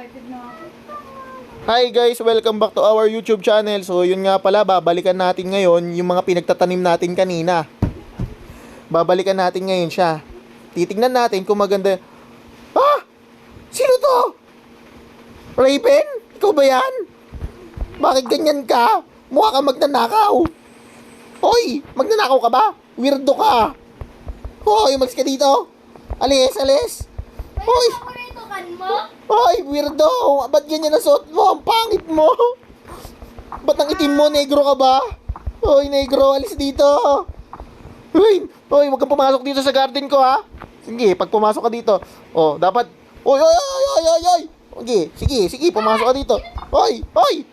Excited na ako. Hi guys, welcome back to our YouTube channel. So yun nga pala, babalikan natin ngayon yung mga pinagtatanim natin kanina. Babalikan natin ngayon siya. Titignan natin kung maganda. Ah! Sino to? Raven? Ikaw ba yan? Bakit ganyan ka? Mukha kang magnanakaw. Hoy! Magnanakaw ka ba? Weirdo ka. Hoy, umalis ka dito. Alis, alis. Hoy! Hoy, weirdo! Ba't ganyan ang suot mo? Ang pangit mo! Ba't ang itim mo? Negro ka ba? Hoy, negro, alis dito! Hoy, hoy, huwag kang pumasok dito sa garden ko, ha? Sige, pag pumasok ka dito, oh, dapat... Hoy, hoy, hoy, hoy, hoy, hoy! Okay, sige, pumasok ka dito. Hoy, hoy!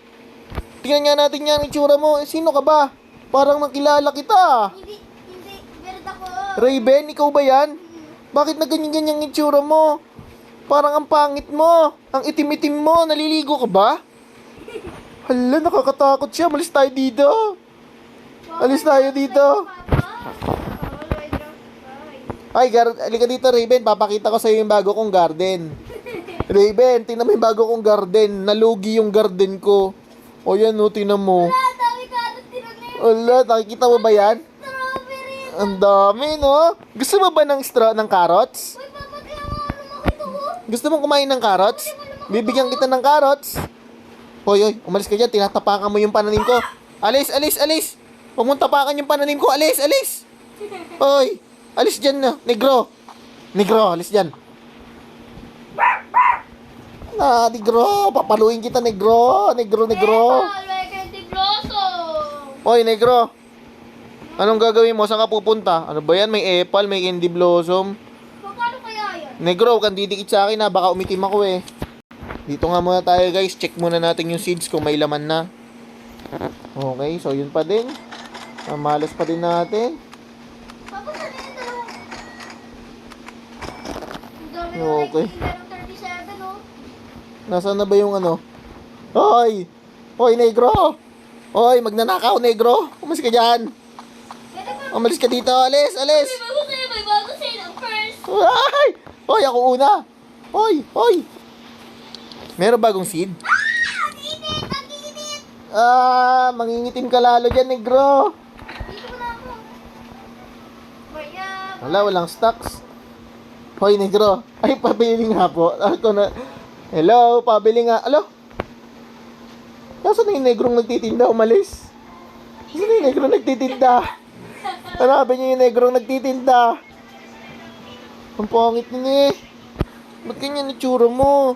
Tingnan nga natin yan, itsura mo. Sino ka ba? Parang nakilala kita. Hindi, weird ako. Raven, ikaw ba yan? Bakit na ganyan-ganyan itsura mo? Parang ang pangit mo. Ang itim-itim mo. Naliligo ka ba? Hala, nakakatakot siya. Malis tayo dito. Alis tayo dito. Ay, halika dito, Raven. Papakita ko sa'yo yung bago kong garden. Raven, tingnan mo yung bago kong garden. Nalugi yung garden ko. O yan, no, tingnan mo. Wala, nakikita mo ba yan? Ang dami, no? Gusto mo ba ng straw ng carrots? Gusto mong kumain ng carrots? Bibigyan kita ng carrots. Hoy, hoy, umalis ka dyan. Tinatapakan mo yung pananim ko. Alis, alis, alis. Pumuntapakan yung pananim ko. Alis, alis. Hoy, alis dyan na. Negro. Negro, alis dyan. Ah, negro. Papaluin kita, negro. Negro, negro. Hoy, negro. Anong gagawin mo? Saan ka pupunta? Ano ba yan? May apple, may candy blossom. Paano kaya yan? Negro, huwag kang didikit sa akin, ha. Baka umitim ako, eh. Dito nga muna tayo, guys. Check muna natin yung seeds kung may laman na. Okay, so yun pa din. Malas pa din natin. Papa, saan yung dalawang? Ang dami na Okay. nakikita ng 37, oh. Nasaan na ba yung ano? Hoy! Hoy, negro! Hoy, magnanakaw, negro! Umalis ka dyan! Umalis ka dito! Alis! Alis! May bago sale ang first. Ay! Hoy, ako una! Hoy! Hoy! Meron bagong seed? Ang init! Ang init! Ah, mangingitim ka lalo dyan, negro! Dito na ako. Maya. Wala, walang stocks. Hoy, negro! Ay, pabili nga po. Ako na... Hello, pabili nga. Alo? Nasaan na yung negrong nagtitinda? Umalis. Nasaan na yung negrong nagtitinda? Hanapin niyo yung negrong nagtitinda. Ang pangit niya eh. Ba't ganyan itsura mo?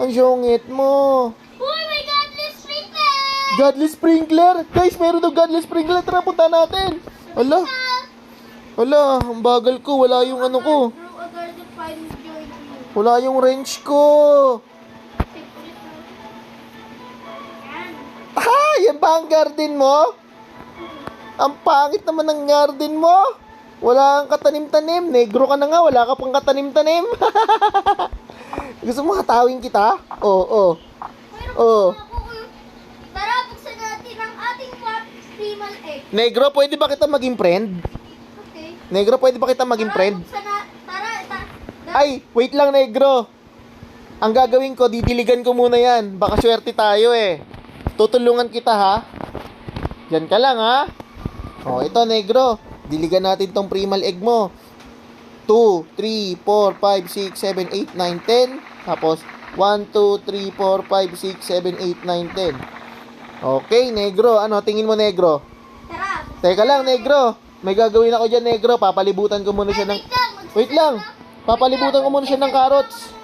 Ang syongit mo. Uy, may godless sprinkler! Godless sprinkler! Guys, meron daw godless sprinkler. Tara, punta natin. Ala. Ala, ang bagal ko. Wala yung ano ko. Drew a garden finding joy to you. Wala yung wrench ko. Yan. Ah, yan ba ang garden mo? Ang pangit naman ng garden mo. Wala kang katanim-tanim. Negro ka na nga, wala ka pang katanim-tanim. Gusto mo hatawin kita? Oo, Mayroon Oo. pa ako. Tara, buksan natin ang ating primal egg. Negro, pwede ba kita maging friend? Okay. Negro, pwede ba kita maging Tara, friend? buksan na. Tara. Ay, wait lang, Negro. Ang gagawin ko, didiligan ko muna yan. Baka swerte tayo eh. Tutulungan kita, ha? Diyan ka lang, ha? Oh, ito, Negro. Diligan natin tong primal egg mo. 2, 3, 4, 5, 6, 7, 8, 9, 10. Tapos, 1, 2, 3, 4, 5, 6, 7, 8, 9, 10. Okay, Negro. Ano, tingin mo, Negro? Tara. Teka lang, Negro. May gagawin ako dyan, Negro. Papalibutan ko muna siya ng... Wait lang. Papalibutan ko muna siya ng carrots.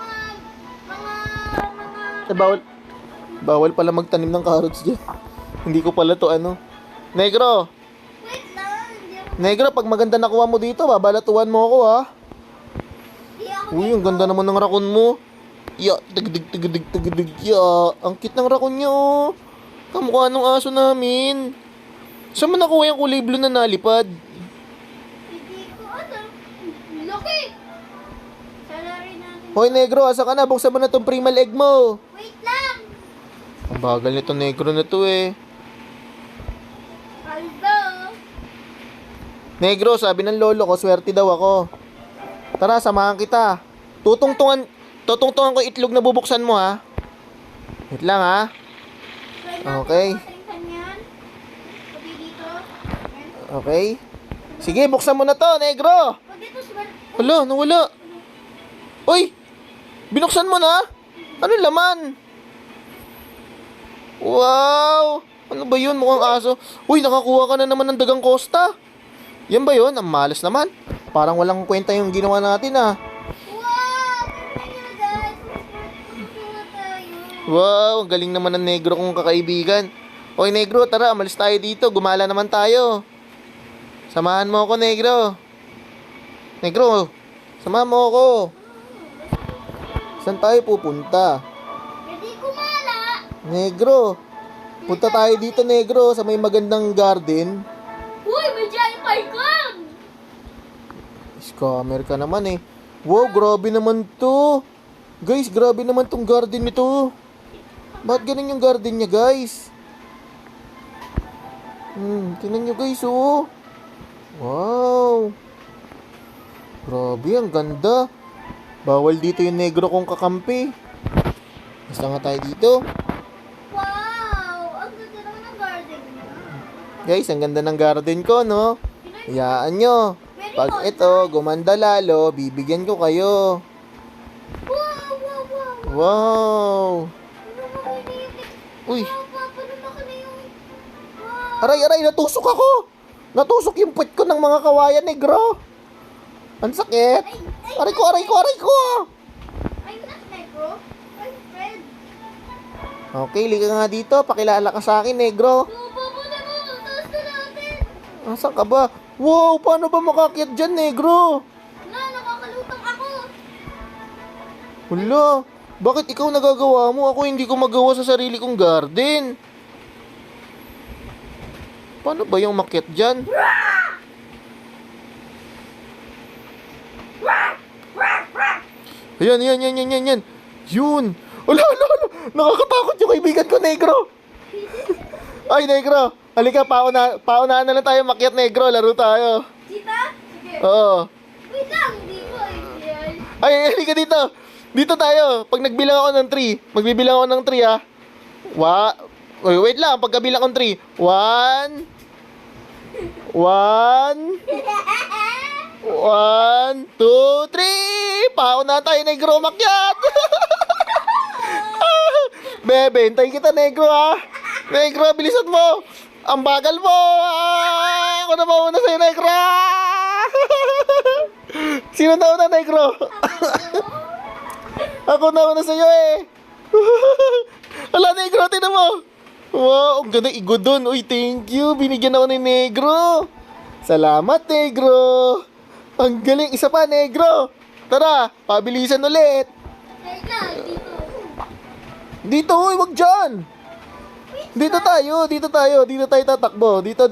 Eh, bawal pala magtanim ng carrots dyan. Hindi ko pala to ano. Negro. Wait lang. Hindi ako. Negro, pag maganda nakuha mo dito, babalatuan mo ako, ha. Hindi ako. Uy, ang ganda naman ng rakon mo. Ya, tigdig. Ya, ang cute ng rakon niya, oh. Kamukha ng aso namin. Saan mo nakuha yung kulay blue na nalipad? Hindi ko alam. Laki. Salary natin. Hoy, Negro, asa ka na? Buksan mo na tong primal egg mo. Wait lang. Ang bagal nito, Negro na to, eh. Aldo. Negro, sabi ng lolo ko, swerte daw ako. Tara, samahan kita. Tutungtungan ko itlog na bubuksan mo, ha. Wait lang ha. Try natin Okay. matrinkan yan. Sabi dito. Ayan. Okay. Sige, buksan mo na to, negro. Pag dito, swerte. Hala, nawala. Uy! Binuksan mo na? Ano laman? Wow! Ano ba yun? Mukhang aso. Uy, nakakuha ka na naman ng dagang kosta. Yan ba yun? Ang malas naman. Parang walang kwenta yung ginawa natin ah. Wow! Tingnan nyo guys. Matutuwa tayo. Wow, ang galing naman ng negro kong kakaibigan. Oy, negro, tara, amalis tayo dito. Gumala naman tayo. Samahan mo ako, negro. Negro, samahan mo ako. Saan tayo pupunta? Hindi kumala. Negro, punta tayo dito, negro, sa may magandang garden. Uy, may giant python! Scammer ka naman eh. Wow, grabe naman to. Guys, grabe naman tong garden nito. Bakit ganun yung garden niya, guys? Tingnan nyo guys, oh. Wow. Grabe, ang ganda. Bawal dito yung negro kong kakampi. Basta nga tayo dito. Wow! Ang ganda naman ng garden niya. Guys, ang ganda ng garden ko, no? Hayaan nyo. Pag ito, gumanda lalo, bibigyan ko kayo. Wow! Wow! Wow! Wow. Ano mo iniibig? Uy. Wow! Papa, lumaki na yung... Wow! Aray, aray, natusok ako. Natusok yung puwet ko ng mga kawayan, negro. Ang sakit. Aray ko, aray ko, aray ko. I'm not negro. I'm Fred. Okay, liga nga dito. Pakilala ka sa akin, negro. Papa mo na mo! Taas na natin! Asan ka ba? Wow, paano ba makakyat dyan, negro? Na, nakakalutang ako! Hala, bakit ikaw nagagawa mo? Ako hindi ko magawa sa sarili kong garden. Paano ba yung makyat dyan? Ayan, yan, yan, yan, yan, yan. Yun. Hala, hala, hala. Nakakatakot yung kaibigan ko, negro. Ay, negro. Halika, paunahan na lang tayo makyat, negro. Laro tayo. Chita? Sige. Oo. Wait lang, hindi ko eh. Ay, halika dito. Dito tayo. Pag nagbilang ako ng 3, magbibilang ako ng 3 ah. Wait lang, pagkabilang ko ng 3. 1 2, 3. Pauna tayo, negro, makyat. Bebe, hintayin kita, negro ha. Negro, bilisan mo. Ang bagal mo. Ako na mauna sa'yo, negro. Sino na una, negro? Ako na una sa'yo eh. Ala, negro, tinan mo. Wow, ang ganda igo dun. Uy, thank you. Binigyan ako ni negro. Salamat, negro. Ang galing. Isa pa, negro. Tara, pabilisan ulit. Wait lang, dito. Dito, uy, wag dyan. Dito tayo. Dito tayo tatakbo. Dito.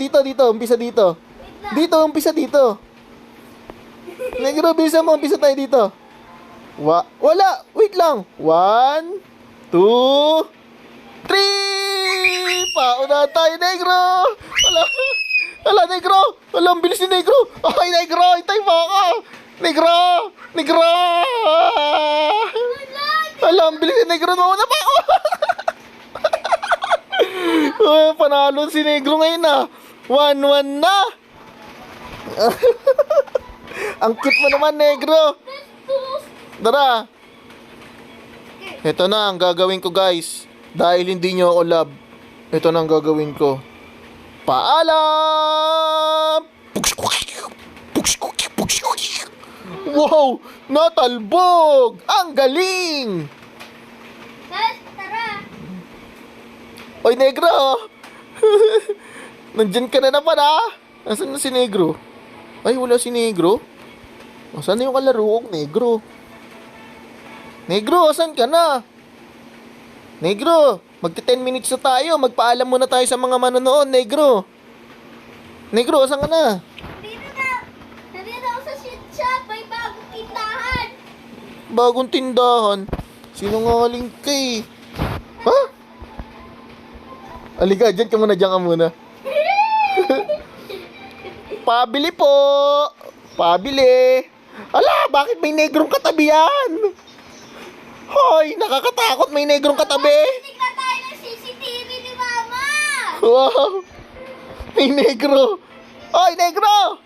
Umpisa dito. Wait lang. Dito, umpisa dito. Negro, bisa mo. Umpisa tayo dito. Wala. Wait lang. 1, 2, 3. Pauna tayo, negro. Wala, negro. Wala, ang bilis ni negro. Ay, negro. Hintay mo ako. Negro. Wala, ang bilis ni negro. Mauna pa ako. Panalo si negro ngayon ah. 1-1 na. Ang cute mo naman, negro. Tara. Ito na ang gagawin ko, guys. Dahil hindi nyo ako love, ito na ang gagawin ko. Paalam! Wow! Natalbog! Ang galing! Guys, tara. Oy, negro! Nandyan ka na naman, ah! Nasaan na si negro? Ay, wala si negro. Nasaan na yung kalaro kong negro? Negro, asan ka na? Negro, magti 10 minutes na tayo. Magpaalam muna tayo sa mga manonood, negro. Negro, asan ka na? Nandito ako sa shit shop. May bagong tindahan. Bagong tindahan. Sinungaling ka eh. Ha? Halika, dyan ka muna. Pabili po. Pabili. Ala, bakit may negrong katabi yan? Hoy, nakakatakot, may negrong katabi. Tingnan Wow! May negro! Oy, negro!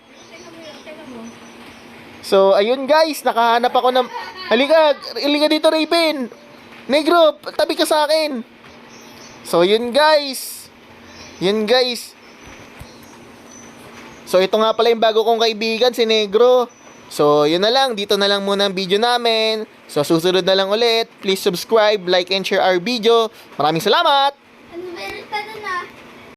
So, ayun guys, nakahanap ako ng... Halika dito, Raven! Negro, tabi ka sa akin! So, yun guys! Yun guys! So, ito nga pala yung bago kong kaibigan, si Negro. So, yun na lang. Dito na lang muna ang video namin. So, susunod na lang ulit. Please subscribe, like, and share our video. Maraming salamat!